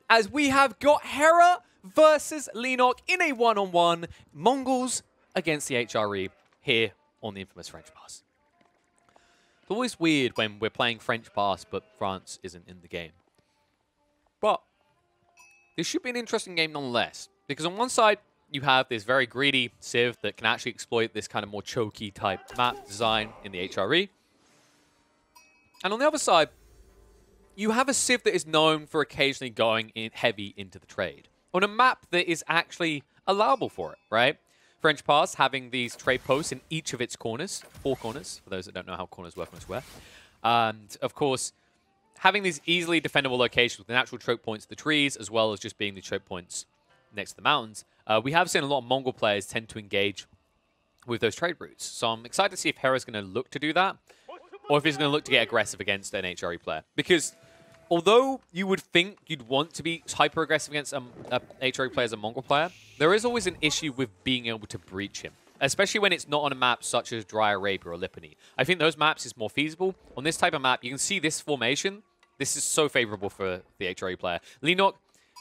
as we have got Hera versus Lenok in a one-on-one. Mongols against the HRE here on the infamous French Pass. It's always weird when we're playing French Pass, but France isn't in the game. But this should be an interesting game nonetheless, because on one side, you have this very greedy Civ that can actually exploit this kind of more choky type map design in the HRE. And on the other side, you have a Civ that is known for occasionally going in heavy into the trade on a map that is actually allowable for it, right? French Pass having these trade posts in each of its corners, 4 corners, for those that don't know how corners work on Square. And, of course, having these easily defendable locations with the natural choke points of the trees, as well as just being the choke points next to the mountains, we have seen a lot of Mongol players tend to engage with those trade routes. So I'm excited to see if Hera's going to look to do that, or if he's going to look to get aggressive against an HRE player. Because although you would think you'd want to be hyper-aggressive against a HRE player as a Mongol player, there is always an issue with being able to breach him, especially when it's not on a map such as Dry Arabia or Lipany. I think those maps is more feasible. On this type of map, you can see this formation. This is so favorable for the HRE player. Lenok,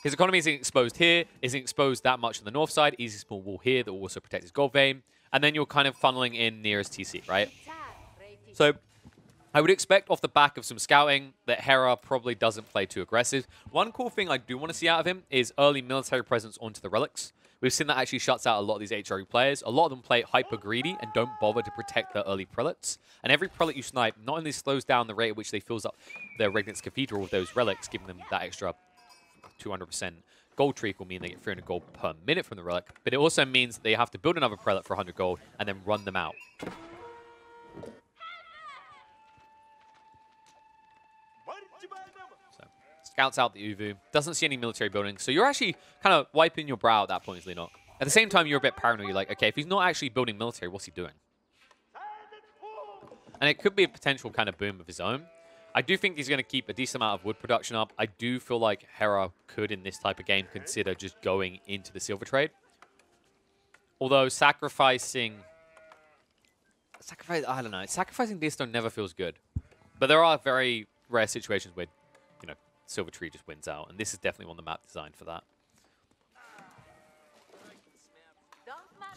his economy isn't exposed here, isn't exposed that much on the north side. Easy small wall here that will also protect his gold vein. And then you're kind of funneling in near his TC, right? So I would expect off the back of some scouting that Hera probably doesn't play too aggressive. One cool thing I do want to see out of him is early military presence onto the relics. We've seen that actually shuts out a lot of these HRE players. A lot of them play hyper greedy and don't bother to protect their early prelates. And every prelate you snipe not only slows down the rate at which they fills up their Regnant's Cathedral with those relics, giving them that extra 200% gold streak will mean they get 300 gold per minute from the relic, but it also means that they have to build another prelate for 100 gold and then run them out. So, scouts out the Uvu, doesn't see any military buildings, so you're actually kind of wiping your brow at that point, Lenok. At the same time, you're a bit paranoid. You're like, okay, if he's not actually building military, what's he doing? And it could be a potential kind of boom of his own. I do think he's going to keep a decent amount of wood production up. I do feel like Hera could, in this type of game, consider just going into the silver trade. Although sacrificing this stone never feels good. But there are very rare situations where, you know, silver tree just wins out. And this is definitely one of the map designed for that.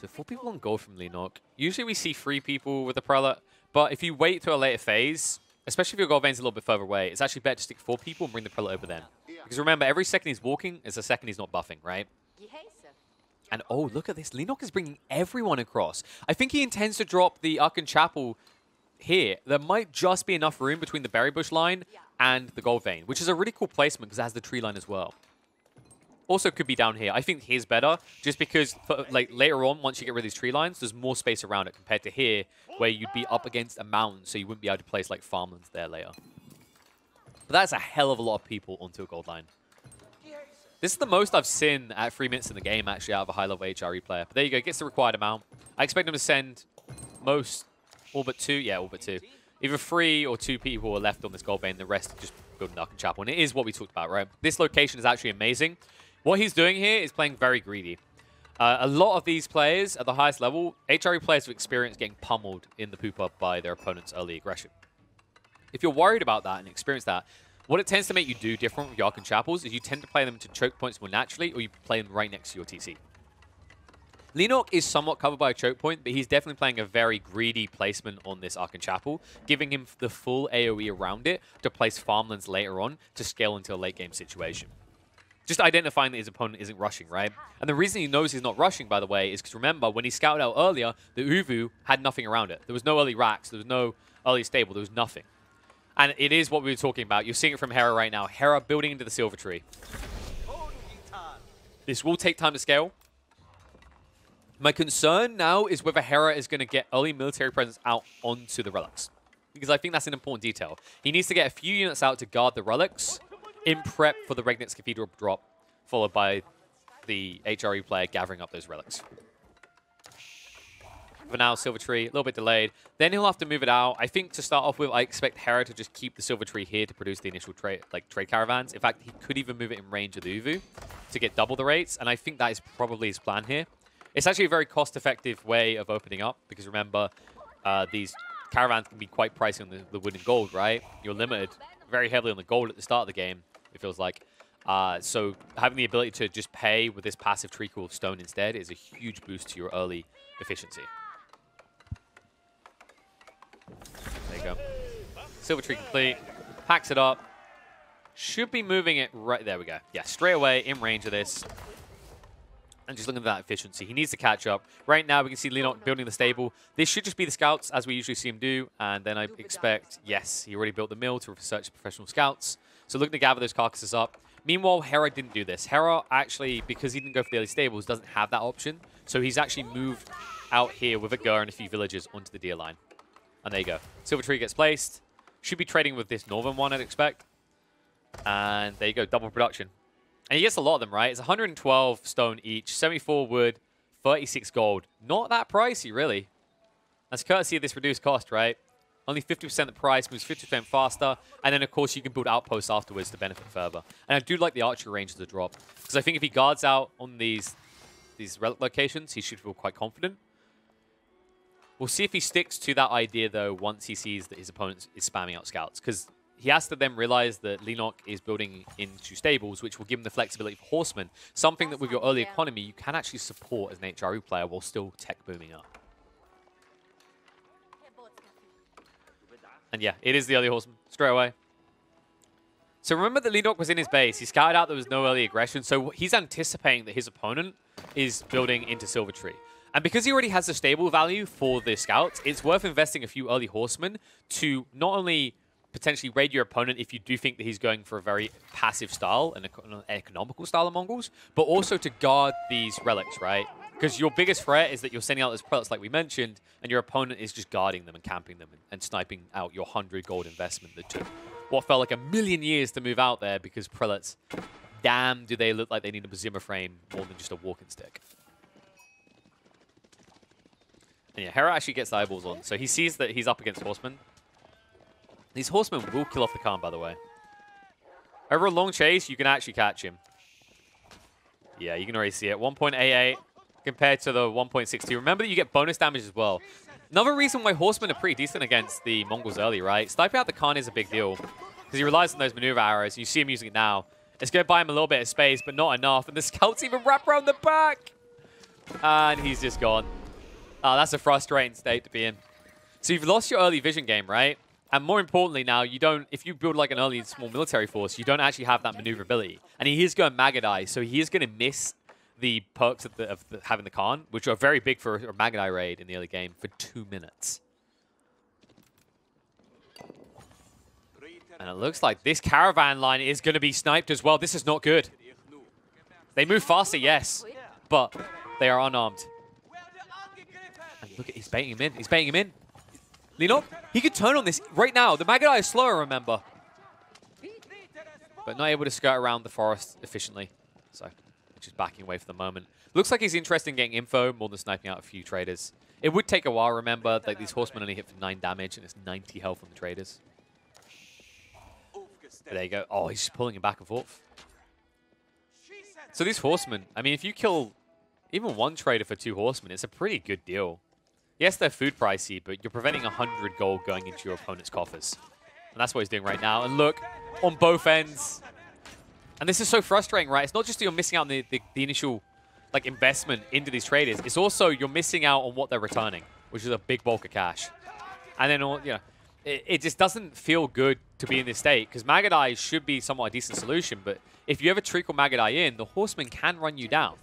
So 4 people on gold from Lenok. Usually we see 3 people with a prelate. But if you wait to a later phase, especially if your gold vein's a little bit further away, it's actually better to stick 4 people and bring the prelate over then. Because remember, every second he's walking is a second he's not buffing, right? And oh, look at this. Lenok is bringing everyone across. I think he intends to drop the Arkan Chapel here. There might just be enough room between the berry bush line and the gold vein, which is a really cool placement because it has the tree line as well. Also could be down here. I think here's better just because for, like later on, once you get rid of these tree lines, there's more space around it compared to here where you'd be up against a mountain, so you wouldn't be able to place like farmlands there later. But that's a hell of a lot of people onto a gold line. This is the most I've seen at 3 minutes in the game, actually, out of a high-level HRE player. But there you go. Gets the required amount. I expect him to send all but 2. Yeah, all but 2. Either 3 or 2 people are left on this gold vein. The rest are just building Arkan Chapel. And it is what we talked about, right? This location is actually amazing. What he's doing here is playing very greedy. A lot of these players at the highest level, HRE players have experienced getting pummeled in the poop up by their opponent's early aggression. If you're worried about that and experience that, what it tends to make you do different with your Arkan Chapels is you tend to play them to choke points more naturally, or you play them right next to your TC. Lenok is somewhat covered by a choke point, but he's definitely playing a very greedy placement on this Arkan Chapel, giving him the full AoE around it to place farmlands later on to scale into a late game situation. Just identifying that his opponent isn't rushing, right? And the reason he knows he's not rushing, by the way, is because remember, when he scouted out earlier, the Uvu had nothing around it. There was no early racks, there was no early stable, there was nothing. And it is what we were talking about. You're seeing it from Hera right now. Hera building into the silver tree. This will take time to scale. My concern now is whether Hera is going to get early military presence out onto the relics. Because I think that's an important detail. He needs to get a few units out to guard the relics in prep for the Regnant's Cathedral drop, followed by the HRE player gathering up those relics. For now, Silver Tree, a little bit delayed. Then he'll have to move it out. I think to start off with, I expect Hera to just keep the Silver Tree here to produce the initial trade caravans. In fact, he could even move it in range of the Uvu to get double the rates, and I think that is probably his plan here. It's actually a very cost-effective way of opening up, because remember, these caravans can be quite pricey on the wood and gold, right? You're limited very heavily on the gold at the start of the game, it feels like. So having the ability to just pay with this passive treacle of stone instead is a huge boost to your early efficiency. There you go. Silver tree complete. Packs it up. Should be moving it right... There we go. Yeah, straight away in range of this. And just looking at that efficiency. He needs to catch up. Right now, we can see Leonok building the stable. This should just be the scouts, as we usually see him do. And then I expect, yes, he already built the mill to research professional scouts. So looking to gather those carcasses up. Meanwhile, Hera didn't do this. Hera actually, because he didn't go for the early stables, doesn't have that option. So he's actually moved out here with a Gur and a few villagers onto the deer line. And there you go. Silver tree gets placed. Should be trading with this northern one, I'd expect. And there you go, double production. And he gets a lot of them, right? It's 112 stone each, 74 wood, 36 gold. Not that pricey, really. That's courtesy of this reduced cost, right? Only 50% the price, moves 50% faster. And then, of course, you can build outposts afterwards to benefit further. And I do like the archery range of the drop. Because I think if he guards out on these relic locations, he should feel quite confident. We'll see if he sticks to that idea, though, once he sees that his opponent is spamming out scouts. Because he has to then realize that Leonok is building into stables, which will give him the flexibility for horsemen. Something that with your early economy, you can actually support as an HRE player while still tech booming up. And yeah, it is the early horseman, straight away. So remember that Leonok was in his base. He scouted out there was no early aggression, so he's anticipating that his opponent is building into Silver Tree. And because he already has the stable value for the scouts, it's worth investing a few early horsemen to not only potentially raid your opponent if you do think that he's going for a very passive style, an economical style of Mongols, but also to guard these relics, right? Because your biggest threat is that you're sending out those prelates like we mentioned, and your opponent is just guarding them and camping them and sniping out your 100 gold investment that took what felt like 1,000,000 years to move out there because prelates, damn, do they look like they need a Zimmer frame more than just a walking stick. And yeah, Hera actually gets the eyeballs on, so he sees that he's up against horsemen. These horsemen will kill off the Khan, by the way. Over a long chase, you can actually catch him. Yeah, you can already see it. 1.88 compared to the 1.62. Remember that you get bonus damage as well. Another reason why horsemen are pretty decent against the Mongols early, right? Sniping out the Khan is a big deal because he relies on those maneuver arrows. You see him using it now. It's going to buy him a little bit of space, but not enough. And the scouts even wrap around the back. And he's just gone. Oh, that's a frustrating state to be in. So you've lost your early vision game, right? And more importantly now, you don't, if you build like an early small military force, you don't actually have that maneuverability. And he is going Magadai, so he is going to miss the perks of having the Khan, which are very big for a Magadai raid in the early game, for 2 minutes. And it looks like this caravan line is going to be sniped as well. This is not good. They move faster, yes, but they are unarmed. And look at, he's baiting him in. He's baiting him in. Leonok, he could turn on this right now. The Magadai is slower, remember. But not able to skirt around the forest efficiently. So, just backing away for the moment. Looks like he's interested in getting info more than sniping out a few traders. It would take a while, remember. Like, these horsemen only hit for 9 damage, and it's 90 health on the traders. There you go. Oh, he's just pulling him back and forth. So these horsemen, I mean, if you kill even 1 trader for 2 horsemen, it's a pretty good deal. Yes, they're food pricey, but you're preventing 100 gold going into your opponent's coffers. And that's what he's doing right now. And look, on both ends. And this is so frustrating, right? It's not just that you're missing out on the initial like investment into these traders. It's also you're missing out on what they're returning, which is a big bulk of cash. And then, you know, it just doesn't feel good to be in this state, because Magadai should be somewhat a decent solution. But if you ever trickle Magadai in, the horseman can run you down.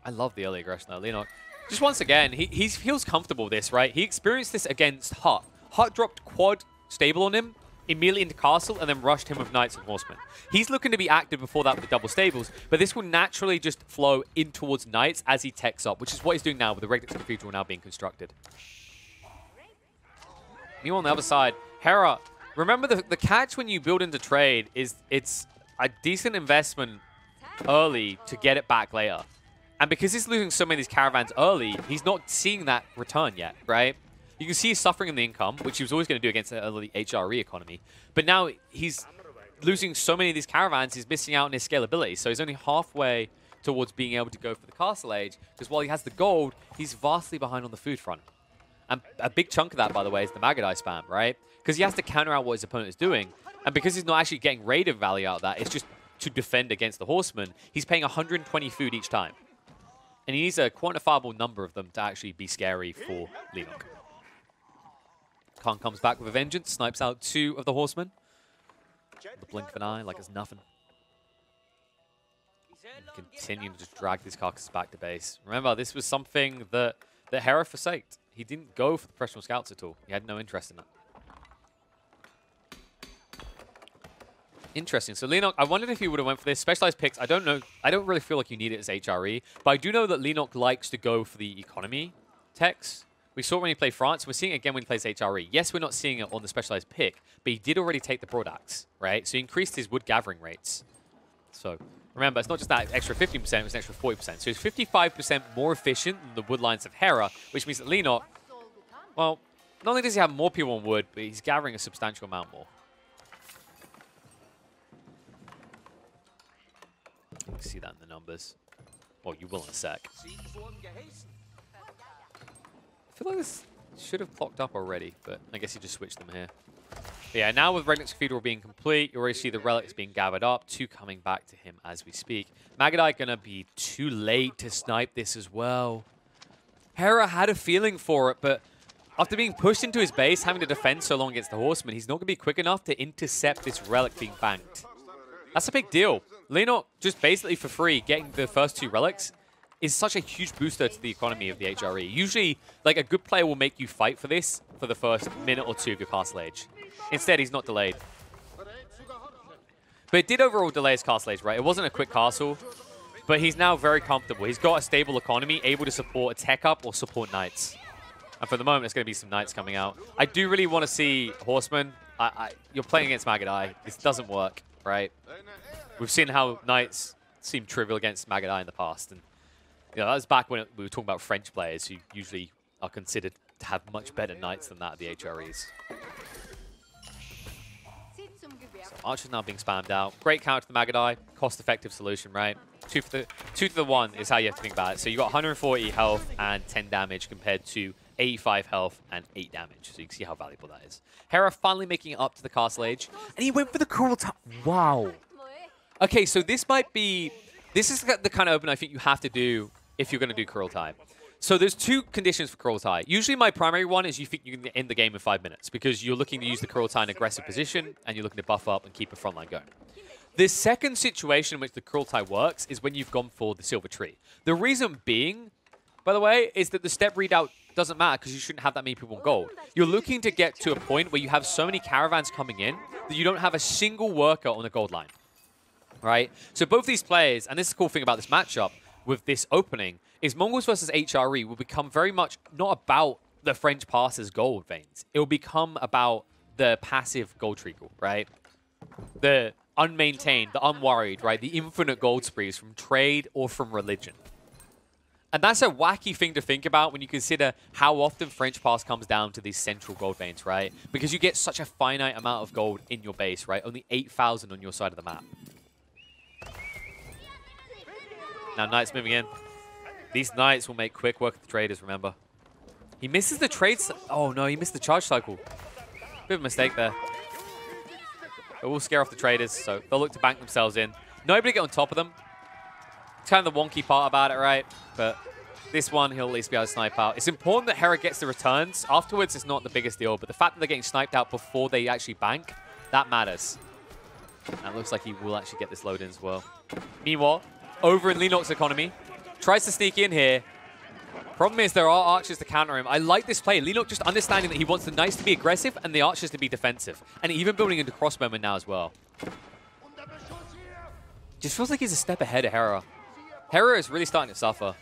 I love the early aggression though, Leonok. Just once again, he feels comfortable with this, right? He experienced this against Hut. Hut dropped quad stable on him, immediately into castle, and then rushed him with knights and horsemen. He's looking to be active before that with the double stables, but this will naturally just flow in towards knights as he techs up, which is what he's doing now with the Regnic Cathedral now being constructed. Meanwhile, on the other side, Hera, remember the catch when you build into trade is it's a decent investment early to get it back later. And because he's losing so many of these caravans early, he's not seeing that return yet, right? You can see he's suffering in the income, which he was always going to do against the early HRE economy. But now he's losing so many of these caravans, he's missing out on his scalability. So he's only halfway towards being able to go for the castle age, because while he has the gold, he's vastly behind on the food front. And a big chunk of that, by the way, is the Magadai spam, right? Because he has to counter out what his opponent is doing. And because he's not actually getting rated value out of that, it's just to defend against the Horseman. He's paying 120 food each time. And he needs a quantifiable number of them to actually be scary for Leenock. Khan comes back with a vengeance, snipes out 2 of the Horsemen. The blink of an eye like it's nothing. And continue to just drag these carcasses back to base. Remember, this was something that HRE forsaked. He didn't go for the professional scouts at all. He had no interest in it. Interesting. So Leenock, I wondered if he would have went for this. Specialized picks, I don't know. I don't really feel like you need it as HRE. But I do know that Leenock likes to go for the economy techs. We saw it when he played France. We're seeing it again when he plays HRE. Yes, we're not seeing it on the specialized pick, but he did already take the broadaxe, right? So he increased his wood gathering rates. So remember, it's not just that extra 15%, it was an extra 40%. So he's 55% more efficient than the wood lines of HRE, which means that Leenock, well, not only does he have more people on wood, but he's gathering a substantial amount more. You can see that in the numbers. Well, you will in a sec. I feel like this should have clocked up already, but I guess you just switched them here. But yeah, now with Regnit's Cathedral being complete, you already see the relics being gathered up, 2 coming back to him as we speak. Magadai gonna be too late to snipe this as well. HRE had a feeling for it, but after being pushed into his base, having to defend so long against the Horseman, he's not gonna be quick enough to intercept this relic being banked. That's a big deal. Leenock, just basically for free, getting the first 2 relics is such a huge booster to the economy of the HRE. Usually, like, a good player will make you fight for this for the first minute or 2 of your castle age. Instead, he's not delayed. But it did overall delay his castle age, right? It wasn't a quick castle, but he's now very comfortable. He's got a stable economy, able to support a tech up or support knights. And for the moment, it's going to be some knights coming out. I do really want to see Horsemen. You're playing against Magadai. This doesn't work, right? We've seen how knights seem trivial against Magadai in the past. And you know, that was back when we were talking about French players who usually are considered to have much better knights than that of the HREs. So Archer's now being spammed out. Great counter to the Magadai. Cost-effective solution, right? 2 to the 1 is how you have to think about it. So you got 140 health and 10 damage compared to 85 health and 8 damage. So you can see how valuable that is. HRE finally making it up to the castle age. And he went for the cruel time. Wow. Okay, so this might be... This is the kind of open I think you have to do if you're going to do Kurultai. So there's 2 conditions for Kurultai. Usually my primary one is you think you can end the game in 5 minutes because you're looking to use the Kurultai in aggressive position and you're looking to buff up and keep a frontline going. The second situation in which the Kurultai works is when you've gone for the Silver Tree. The reason being, by the way, is that the step readout doesn't matter because you shouldn't have that many people in gold. You're looking to get to a point where you have so many caravans coming in that you don't have a single worker on the gold line. Right? So both these players, and this is the cool thing about this matchup with this opening, is Mongols versus HRE will become very much not about the French passer's gold veins. It will become about the passive gold treacle, right? The unmaintained, the unworried, right? The infinite gold sprees from trade or from religion. And that's a wacky thing to think about when you consider how often French pass comes down to these central gold veins, right? Because you get such a finite amount of gold in your base, right? Only 8,000 on your side of the map. Now Knights moving in. These Knights will make quick work of the traders, remember. He misses the trade... Oh no, he missed the charge cycle. Bit of a mistake there. It will scare off the traders, so they'll look to bank themselves in. Nobody get on top of them. It's kind of the wonky part about it, right? But this one, he'll at least be able to snipe out. It's important that HRE gets the returns. Afterwards, it's not the biggest deal, but the fact that they're getting sniped out before they actually bank, that matters. And it looks like he will actually get this load in as well. Meanwhile, over in Leenock's economy, tries to sneak in here. Problem is there are archers to counter him. I like this play. Leenock just understanding that he wants the knights to be aggressive and the archers to be defensive. And even building into crossbowmen now as well. Just feels like he's a step ahead of HRE. HRE is really starting to suffer.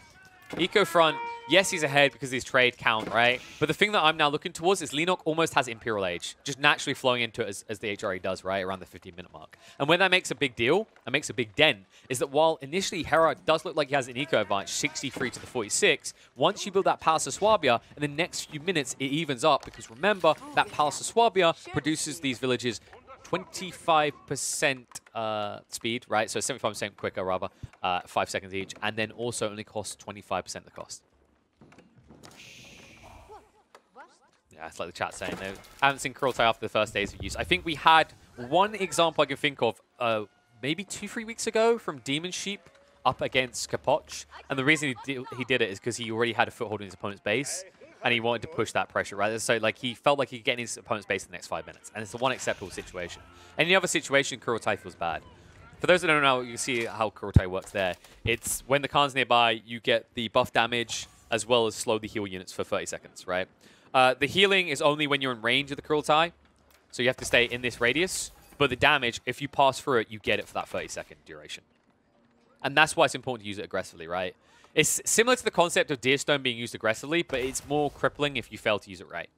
Eco front, yes, he's ahead because of his trade count, right? But the thing that I'm now looking towards is Leenock almost has Imperial Age, just naturally flowing into it as the HRE does, right, around the 15-minute mark. And when that makes a big deal, that makes a big dent, is that while initially HRE does look like he has an eco advantage, 63 to the 46, once you build that Palace of Swabia, in the next few minutes, it evens up, because remember, that Palace of Swabia produces these villages 25% speed, right? So 75% quicker, rather, 5 seconds each, and then also only costs 25% the cost. Yeah, it's like the chat saying they haven't seen Kurultai after the first days of use. I think we had one example I can think of maybe 2-3 weeks ago from Demon Sheep up against Kapoch. And the reason he did it is because he already had a foothold in his opponent's base and he wanted to push that pressure, right? So like he felt like he could get in his opponent's base in the next 5 minutes. And it's the one acceptable situation. Any other situation, Kurultai feels bad. For those that don't know, you can see how Kurultai works there. It's when the Khan's nearby, you get the buff damage as well as slow the heal units for 30 seconds, right? The healing is only when you're in range of the Kurultai, so you have to stay in this radius. But the damage, if you pass through it, you get it for that 30-second duration. And that's why it's important to use it aggressively, right? It's similar to the concept of Deerstone being used aggressively, but it's more crippling if you fail to use it right.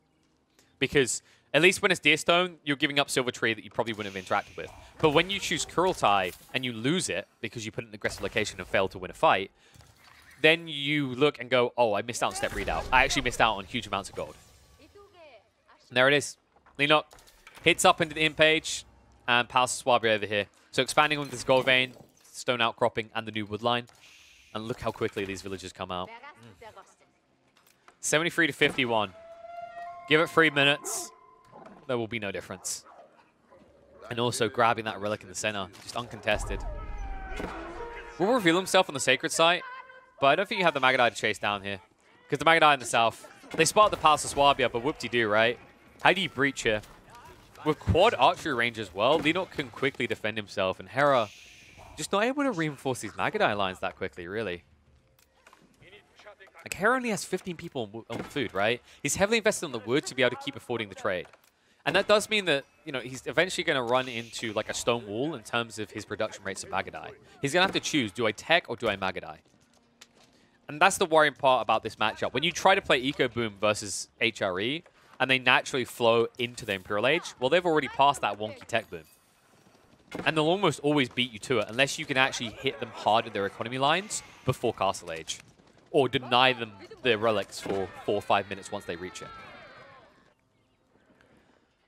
Because at least when it's Deerstone, you're giving up Silver Tree that you probably wouldn't have interacted with. But when you choose Kurultai and you lose it because you put it in an aggressive location and fail to win a fight, then you look and go, oh, I missed out on step readout. I actually missed out on huge amounts of gold. And there it is. Leenock hits up into the in page and passes Swabri over here. So expanding on this gold vein, stone outcropping, and the new woodline. And look how quickly these villagers come out. 73 to 51. Give it 3 minutes. There will be no difference. And also grabbing that relic in the center, just uncontested. Will reveal himself on the sacred site, but I don't think you have the Magadai to chase down here. Because the Magadai in the south, they spot the Palace of Swabia, but whoop-de-doo, right? How do you breach here? With quad archery range as well, Leenock can quickly defend himself, and Hera just not able to reinforce these Magadai lines that quickly, really. Like, Hera only has 15 people on food, right? He's heavily invested on the wood to be able to keep affording the trade. And that does mean that, you know, he's eventually going to run into, like, a stone wall in terms of his production rates of Magadai. He's going to have to choose, do I tech or do I Magadai? And that's the worrying part about this matchup. When you try to play Eco Boom versus HRE, and they naturally flow into the Imperial Age, well, they've already passed that wonky tech boom. And they'll almost always beat you to it, unless you can actually hit them hard with their economy lines before Castle Age. Or deny them their relics for 4 or 5 minutes once they reach it.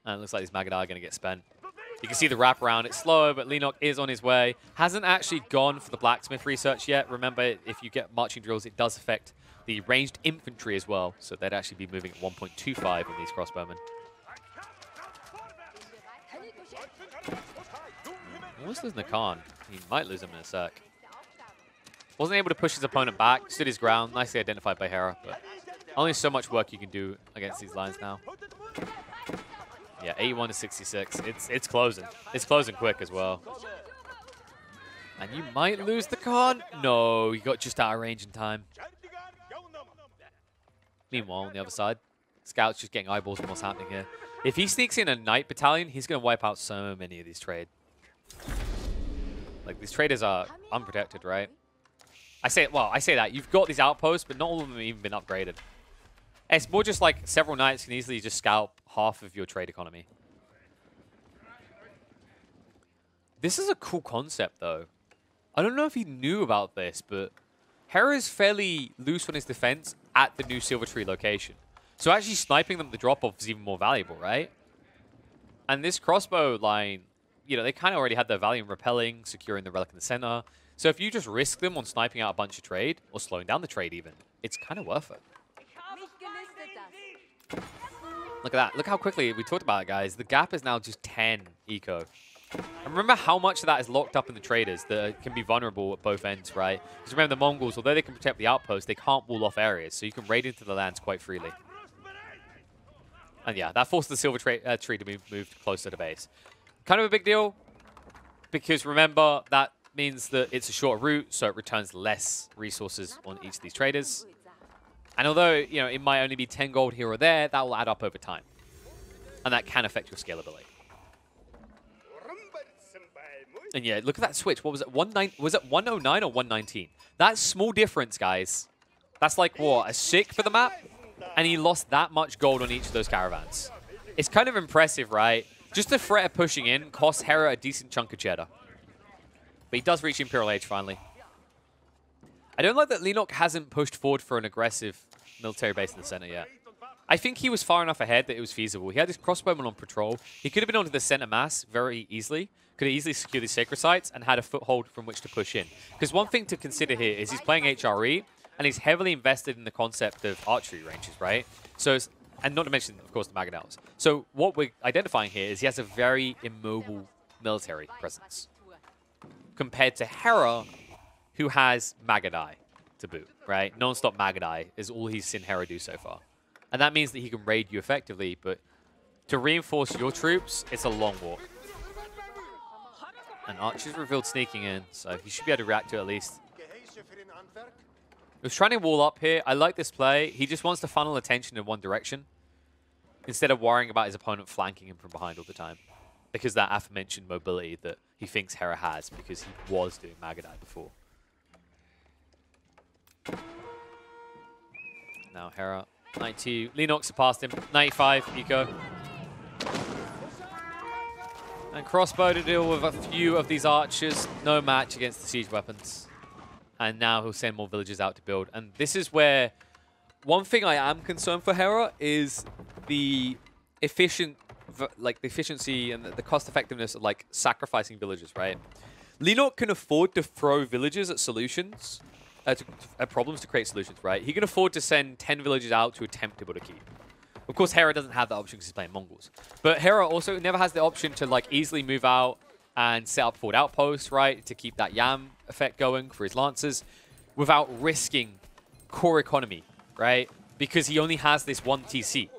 And it looks like these Magadai are going to get spent. You can see the wraparound. It's slower, but Leenock is on his way. Hasn't actually gone for the blacksmith research yet. Remember, if you get marching drills, it does affect the ranged infantry as well. So they'd actually be moving at 1.25 on these crossbowmen. Almost losing the Khan. He might lose him in a sec. Wasn't able to push his opponent back. Stood his ground. Nicely identified by Hera, but only so much work you can do against these lines now. Yeah, 81 to 66. It's closing. It's closing quick as well. And you might lose the Khan. No, you got just out of range in time. Meanwhile, on the other side, Scout's just getting eyeballs on what's happening here. If he sneaks in a Knight Battalion, he's going to wipe out so many of these trades. Like, these traders are unprotected, right? I say that. You've got these outposts, but not all of them have even been upgraded. It's more just like several Knights can easily just scalp half of your trade economy. This is a cool concept, though. I don't know if he knew about this, but Hera's fairly loose on his defense at the new Silver Tree location. So actually sniping them the drop-off is even more valuable, right? And this crossbow line, you know, they kind of already had their value in repelling, securing the relic in the center. So if you just risk them on sniping out a bunch of trade, or slowing down the trade even, it's kind of worth it. Look at that. Look how quickly, we talked about it, guys. The gap is now just 10 eco. And remember how much of that is locked up in the traders that can be vulnerable at both ends, right? Because remember, the Mongols, although they can protect the outposts, they can't wall off areas, so you can raid into the lands quite freely. And yeah, that forced the Silver Tree to be moved closer to the base. Kind of a big deal, because remember, that means that it's a shorter route, so it returns less resources on each of these traders. And although, you know, it might only be 10 gold here or there, that will add up over time. And that can affect your scalability. And yeah, look at that switch. What was it? Was it 109 or 119? That small difference, guys. That's like, what, a 6 for the map? And he lost that much gold on each of those caravans. It's kind of impressive, right? Just the threat of pushing in costs Hera a decent chunk of cheddar. But he does reach Imperial Age finally. I don't like that Leenock hasn't pushed forward for an aggressive military base in the center yet. I think he was far enough ahead that it was feasible. He had his crossbowman on patrol. He could have been onto the center mass very easily. Could have easily secured these sacred sites and had a foothold from which to push in. Because one thing to consider here is he's playing HRE, and he's heavily invested in the concept of archery ranges, right? So And not to mention, of course, the Mangonels. So what we're identifying here is he has a very immobile military presence compared to Hera, who has Magadai to boot, right? Non-stop Magadai is all he's seen Hera do so far. And that means that he can raid you effectively, but to reinforce your troops, it's a long walk. And Archer's revealed sneaking in, so he should be able to react to it at least. He was trying to wall up here. I like this play. He just wants to funnel attention in one direction instead of worrying about his opponent flanking him from behind all the time. Because that aforementioned mobility that he thinks Hera has because he was doing Magadai before. Now Hera, 92. Leenox surpassed him. 95, Eco. And crossbow to deal with a few of these archers. No match against the siege weapons. And now he'll send more villagers out to build. And this is where one thing I am concerned for Hera is the efficiency and the cost effectiveness of like sacrificing villagers, right? Leenox can afford to throw villagers at solutions, at problems to create solutions, right? He can afford to send 10 villagers out to attempt to build a keep. Of course, Hera doesn't have that option because he's playing Mongols. But Hera also never has the option to like easily move out and set up forward outposts, right, to keep that Yam effect going for his Lancers without risking core economy, right? Because he only has this one TC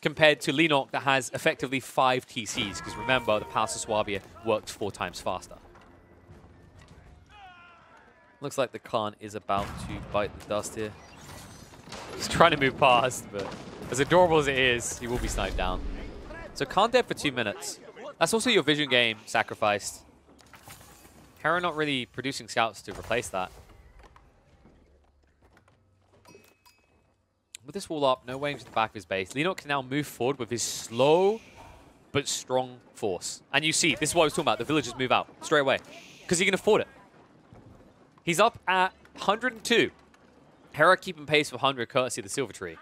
compared to Leenox that has effectively 5 TCs because remember, the Palace of Swabia works 4 times faster. Looks like the Khan is about to bite the dust here. He's trying to move past, but as adorable as it is, he will be sniped down. So Khan dead for 2 minutes. That's also your vision game sacrificed. Hera not really producing scouts to replace that. With this wall up, no way into the back of his base. Leenox can now move forward with his slow but strong force. And you see, this is what I was talking about. The villagers move out straight away because he can afford it. He's up at 102. Hera keeping pace for 100 courtesy of the Silver Tree.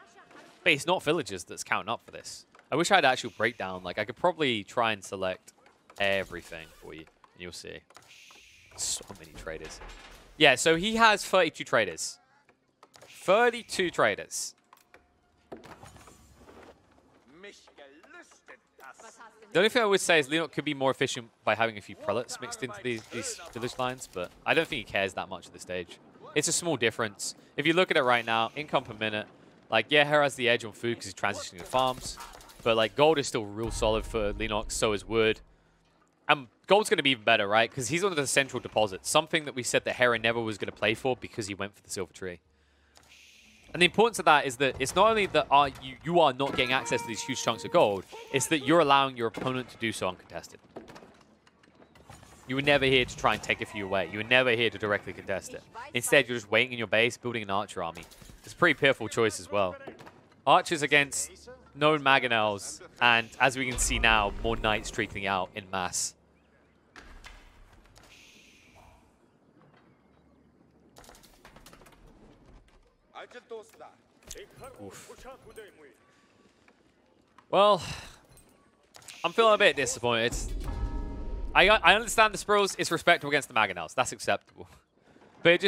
But it's not villagers that's counting up for this. I wish I had actual breakdown. Like, I could probably try and select everything for you, and you'll see. So many traders. Yeah, so he has 32 traders. 32 traders. The only thing I would say is Leenox could be more efficient by having a few prelates mixed into these village lines, but I don't think he cares that much at this stage. It's a small difference. If you look at it right now, income per minute, like, yeah, Hera has the edge on food because he's transitioning to farms. But, like, gold is still real solid for Leenox, so is wood. And gold's going to be even better, right? Because he's on the central deposit. Something that we said that Hera never was going to play for because he went for the Silver Tree. And the importance of that is that it's not only that you are not getting access to these huge chunks of gold, it's that you're allowing your opponent to do so uncontested. You were never here to try and take a few away. You were never here to directly contest it. Instead, you're just waiting in your base, building an archer army. It's a pretty pitiful choice as well. Archers against known Mangonels, and as we can see now, more knights trickling out in mass. Oof. Well, I'm feeling a bit disappointed. I understand the Sprills is respectable against the Mangonels. That's acceptable. But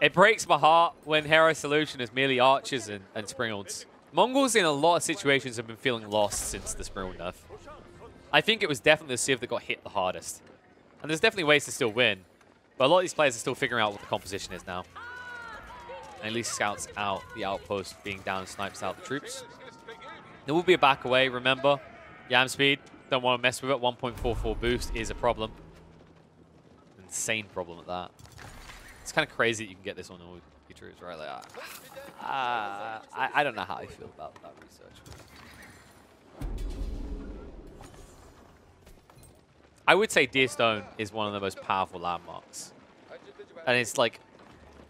it breaks my heart when Hera's solution is merely archers and Springolds. Mongols in a lot of situations have been feeling lost since the Springald nerf. I think it was definitely the Civ that got hit the hardest. And there's definitely ways to still win. But a lot of these players are still figuring out what the composition is now. And at least scouts out the outpost being down and snipes out the troops. There will be a back away, remember. Yam speed, don't want to mess with it. 1.44 boost is a problem. Insane problem at that. It's kind of crazy that you can get this on all your troops, right? Like, I don't know how I feel about that research. I would say Deerstone is one of the most powerful landmarks. And it's like,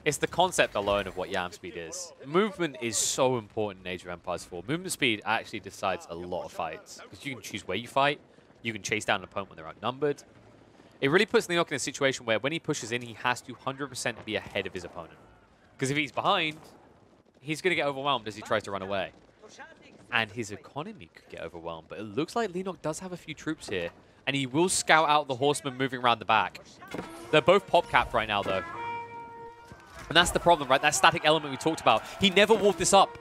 it's the concept alone of what Yam speed is. Movement is so important in Age of Empires 4. Movement speed actually decides a lot of fights. Because you can choose where you fight. You can chase down an opponent when they're outnumbered. It really puts Leenox in a situation where when he pushes in, he has to 100% be ahead of his opponent. Because if he's behind, he's going to get overwhelmed as he tries to run away. And his economy could get overwhelmed. But it looks like Leenox does have a few troops here. And he will scout out the horsemen moving around the back. They're both pop-capped right now, though. And that's the problem, right? That static element we talked about. He never walled this up.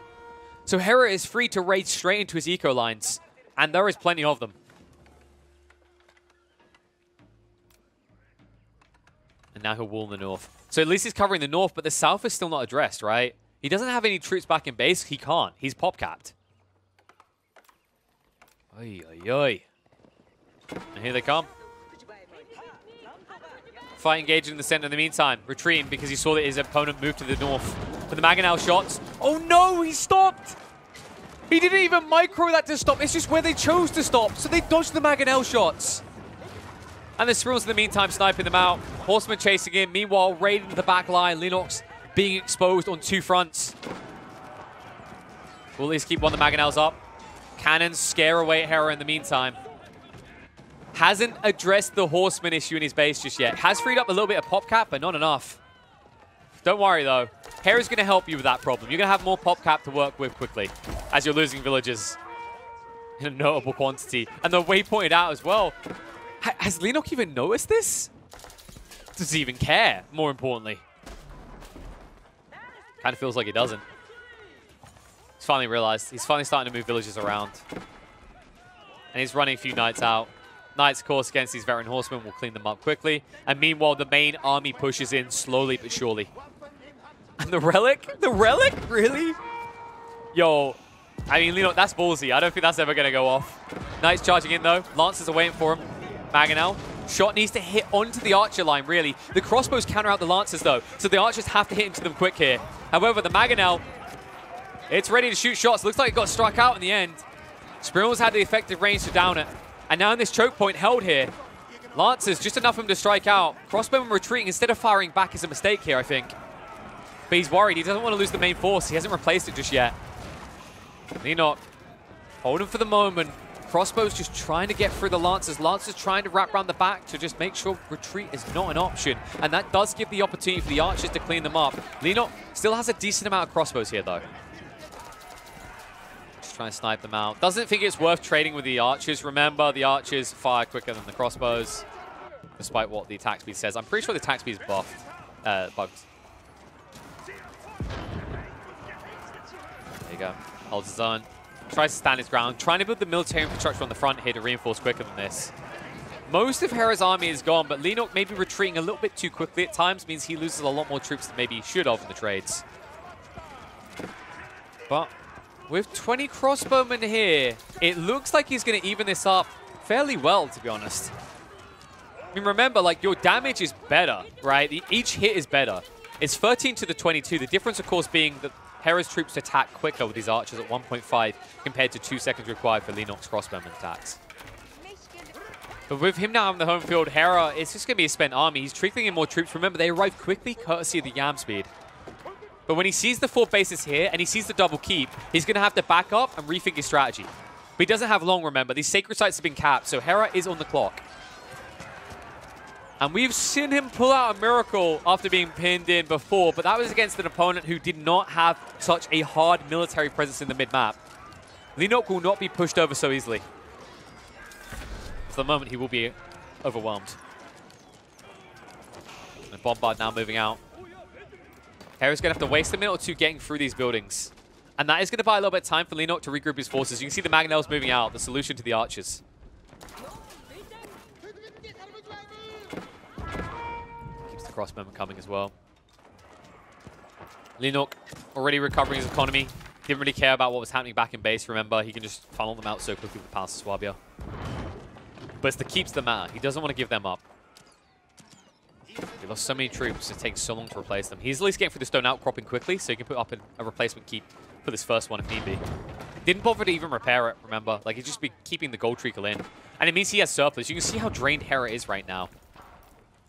So Hera is free to raid straight into his eco lines, and there is plenty of them. And now he'll wall in the north. So at least he's covering the north, but the south is still not addressed, right? He doesn't have any troops back in base. He can't. He's pop-capped. Oy, oy, oy. And here they come. Fight engaging in the center in the meantime. Retreating because he saw that his opponent moved to the north. For the Mangonel shots. Oh no, he stopped! He didn't even micro that to stop. It's just where they chose to stop. So they dodged the Mangonel shots. And the Spirals in the meantime sniping them out. Horsemen chasing in. Meanwhile, raiding the back line. Lennox being exposed on two fronts. Will at least keep one of the Mangonels up. Cannons scare away Hera in the meantime. Hasn't addressed the Horseman issue in his base just yet. Has freed up a little bit of pop cap, but not enough. Don't worry, though. Hera's going to help you with that problem. You're going to have more pop cap to work with quickly as you're losing villages in a notable quantity. And the way pointed out as well, has Lennox even noticed this? Does he even care, more importantly? Kind of feels like he doesn't. He's finally realized. He's finally starting to move villages around. And he's running a few knights out. Knights, of course, against these veteran horsemen will clean them up quickly. And meanwhile, the main army pushes in slowly but surely. And the Relic? The Relic? Really? Yo, I mean, Lennox, that's ballsy. I don't think that's ever going to go off. Knights charging in, though. Lancers are waiting for him. Mangonel. Shot needs to hit onto the archer line, really. The crossbows counter out the Lancers, though. So the archers have to hit into them quick here. However, the Mangonel, it's ready to shoot shots. Looks like it got struck out in the end. Spirals had the effective range to down it. And now in this choke point held here, Lancers, just enough for him to strike out. Crossbowman retreating instead of firing back is a mistake here, I think. But he's worried. He doesn't want to lose the main force. He hasn't replaced it just yet. Lennox holding for the moment. Crossbows just trying to get through the Lancers. Lancers trying to wrap around the back to just make sure retreat is not an option. And that does give the opportunity for the archers to clean them up. Lennox still has a decent amount of crossbows here, though. Trying to snipe them out. Doesn't think it's worth trading with the archers. Remember, the archers fire quicker than the crossbows, despite what the attack speed says. I'm pretty sure the attack speed is bugged. There you go. Holds his own. Tries to stand his ground. Trying to build the military infrastructure on the front here to reinforce quicker than this. Most of Hera's army is gone, but Lennox maybe retreating a little bit too quickly at times means he loses a lot more troops than maybe he should have in the trades. But with 20 crossbowmen here, it looks like he's going to even this up fairly well, to be honest. I mean, remember, like, your damage is better, right? Each hit is better. It's 13 to the 22. The difference, of course, being that Hera's troops attack quicker with his archers at 1.5 compared to 2 seconds required for Lennox crossbowman attacks. But with him now on the home field, Hera, it's just going to be a spent army. He's trickling in more troops. Remember, they arrive quickly courtesy of the Yam speed. But when he sees the 4 bases here and he sees the double keep, he's going to have to back up and rethink his strategy. But he doesn't have long, remember. These sacred sites have been capped, so Hera is on the clock. And we've seen him pull out a miracle after being pinned in before, but that was against an opponent who did not have such a hard military presence in the mid-map. Lennox will not be pushed over so easily. For the moment, he will be overwhelmed. And Bombard now moving out. Hera's going to have to waste a minute or two getting through these buildings. And that is going to buy a little bit of time for Lennox to regroup his forces. You can see the Mangonels moving out, the solution to the archers. Keeps the crossbowmen coming as well. Lennox already recovering his economy. Didn't really care about what was happening back in base, remember. He can just funnel them out so quickly with the Palace of Swabia. But it's the keeps that matter. He doesn't want to give them up. He lost so many troops, it takes so long to replace them. He's at least getting through the stone outcropping quickly, so he can put up a replacement keep for this first one if need be. Didn't bother to even repair it, remember? Like, he'd just be keeping the gold treacle in. And it means he has surplus. You can see how drained Hera is right now.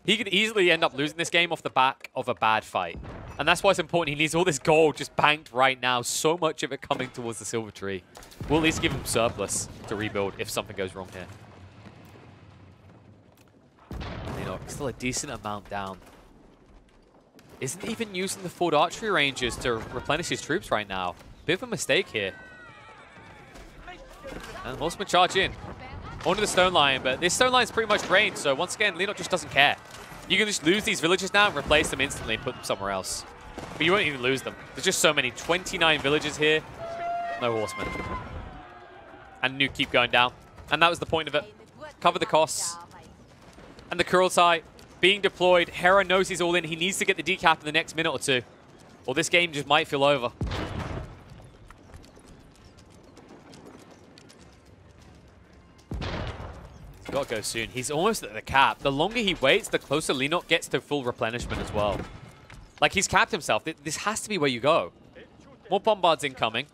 He could easily end up losing this game off the back of a bad fight. And that's why it's important. He needs all this gold just banked right now. So much of it coming towards the silver tree. We'll at least give him surplus to rebuild if something goes wrong here. Still a decent amount down. Isn't even using the forward archery ranges to replenish his troops right now. Bit of a mistake here. And Horseman charge in. Onto the stone line, but this stone line is pretty much drained, so once again, Lennox just doesn't care. You can just lose these villages now and replace them instantly and put them somewhere else. But you won't even lose them. There's just so many. 29 villages here. No horsemen. And Nuke keep going down. And that was the point of it. Cover the costs. And the Kurultai being deployed. Hera knows he's all in. He needs to get the decap in the next minute or two. Or this game just might feel over. He's got to go soon. He's almost at the cap. The longer he waits, the closer Leenock gets to full replenishment as well. Like, he's capped himself. This has to be where you go. More bombards incoming.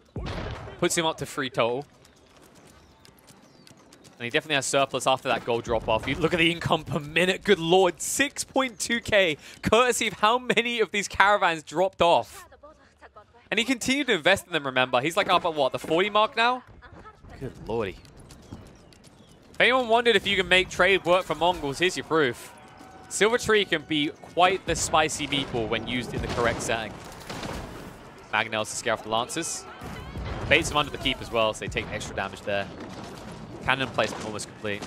Puts him up to 3 total. And he definitely has surplus after that gold drop-off. You look at the income per minute. Good lord, 6.2k, courtesy of how many of these caravans dropped off. And he continued to invest in them, remember. He's like up at, what, the 40 mark now? Good lordy. If anyone wondered if you can make trade work for Mongols, here's your proof. Silver Tree can be quite the spicy meatball when used in the correct setting. Mangonels to scare off the Lancers. Baits him under the keep as well, so they take extra damage there. Cannon placement almost complete.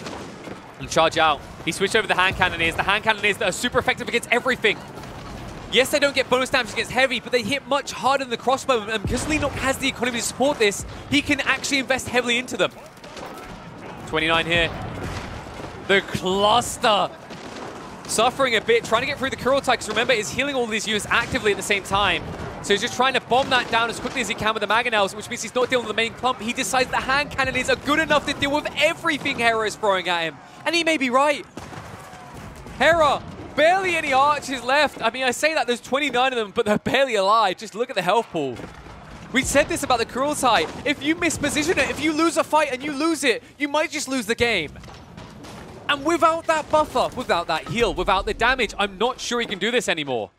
And charge out. He switched over the hand cannoneers. The hand cannoneers that are super effective against everything. Yes, they don't get bonus damage against heavy, but they hit much harder than the crossbow. And because Leenock has the economy to support this, he can actually invest heavily into them. 29 here. The cluster. Suffering a bit, trying to get through the Kurultai, because remember, he's healing all these units actively at the same time. So he's just trying to bomb that down as quickly as he can with the Mangonels, which means he's not dealing with the main clump. He decides the hand cannoneers are good enough to deal with everything Hera is throwing at him. And he may be right. Hera, barely any archers left. I mean, I say that there's 29 of them, but they're barely alive. Just look at the health pool. We said this about the Kurultai. If you misposition it, if you lose a fight and you lose it, you might just lose the game. And without that buffer, without that heal, without the damage, I'm not sure he can do this anymore.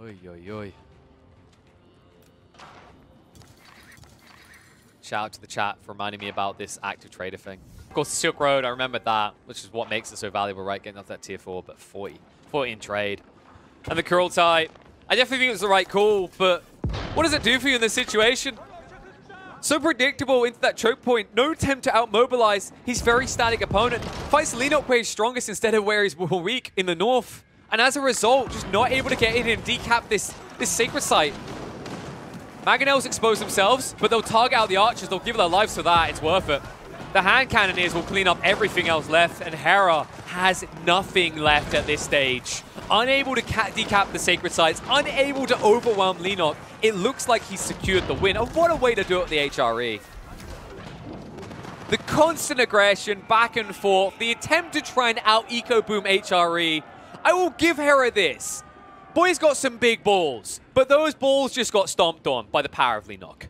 Oy, oy, oy. Shout out to the chat for reminding me about this active trader thing. Of course, the Silk Road, I remembered that, which is what makes it so valuable, right? Getting up that tier 4, but 40 in trade. And the Kurultai, I definitely think it was the right call, but what does it do for you in this situation? So predictable into that choke point. No attempt to outmobilize his very static opponent. Fights Leenock where he's strongest instead of where he's weak in the north. And as a result, just not able to get in and decap this sacred site. Mangonels expose themselves, but they'll target out the archers. They'll give their lives for that. It's worth it. The hand cannoneers will clean up everything else left, and Hera has nothing left at this stage. Unable to decap the sacred sites, unable to overwhelm Leenock. It looks like he's secured the win. And what a way to do it with the HRE. The constant aggression, back and forth, the attempt to try and out-eco-boom HRE. I will give Hera this. Boy's got some big balls, but those balls just got stomped on by the power of Leenock.